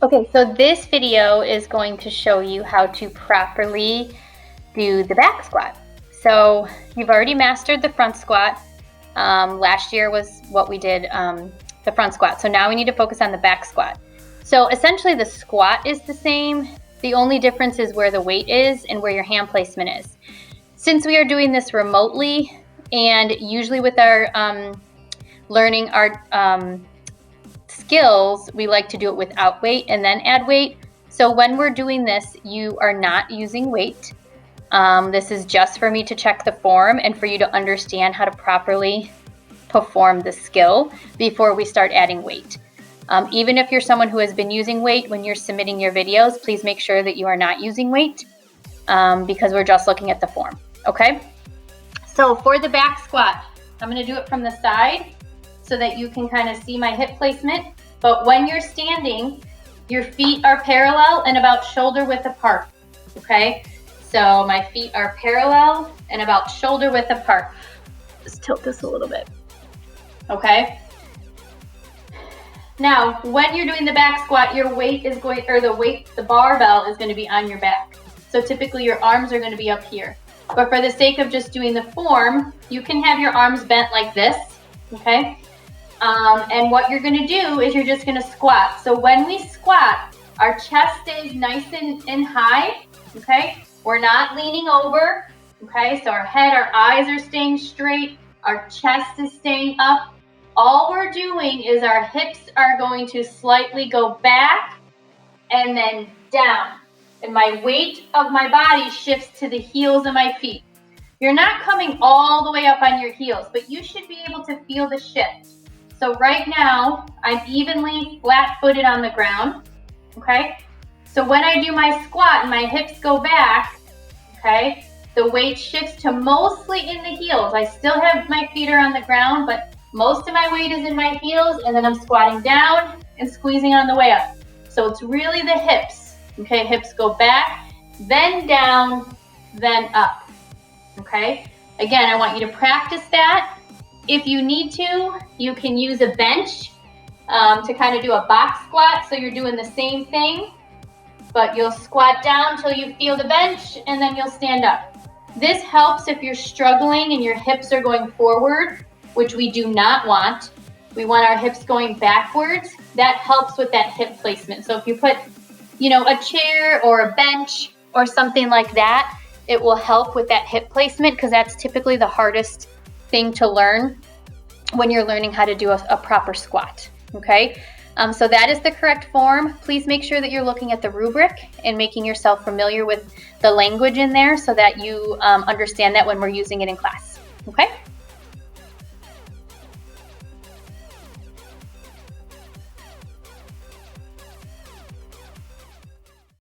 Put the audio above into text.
Okay, so this video is going to show you how to properly do the back squat. So you've already mastered the front squat. Last year was what we did, the front squat. So now we need to focus on the back squat. So essentially the squat is the same. The only difference is where the weight is and where your hand placement is. Since we are doing this remotely, and usually with our learning our skills, we like to do it without weight and then add weight. So when we're doing this, you are not using weight. This is just for me to check the form and for you to understand how to properly perform the skill before we start adding weight. Even if you're someone who has been using weight when you're submitting your videos, please make sure that you are not using weight because we're just looking at the form, okay? So for the back squat, I'm gonna do it from the side so that you can kind of see my hip placement. But when you're standing, your feet are parallel and about shoulder width apart, okay? So my feet are parallel and about shoulder width apart. Just tilt this a little bit, okay? Now, when you're doing the back squat, your weight is going, or the barbell is gonna be on your back. So typically your arms are gonna be up here. But for the sake of just doing the form, you can have your arms bent like this, okay? And what you're gonna do is you're just gonna squat. So when we squat, our chest stays nice and high, okay? We're not leaning over, okay? So our head, our eyes are staying straight, our chest is staying up. All we're doing is our hips are going to slightly go back and then down. And my weight of my body shifts to the heels of my feet. You're not coming all the way up on your heels, but you should be able to feel the shift. So right now, I'm evenly flat-footed on the ground, okay? So when I do my squat and my hips go back, okay, the weight shifts to mostly in the heels. I still have my feet are on the ground, but most of my weight is in my heels, and then I'm squatting down and squeezing on the way up. So it's really the hips, okay? Hips go back, then down, then up, okay? Again, I want you to practice that. If you need to, you can use a bench to kind of do a box squat. So you're doing the same thing, but you'll squat down till you feel the bench and then you'll stand up. This helps if you're struggling and your hips are going forward, which we do not want. We want our hips going backwards. That helps with that hip placement. So if you put, a chair or a bench or something like that, it will help with that hip placement because that's typically the hardest thing to learn when you're learning how to do a proper squat, okay? So that is the correct form. Please make sure that you're looking at the rubric and making yourself familiar with the language in there so that you understand that when we're using it in class, okay?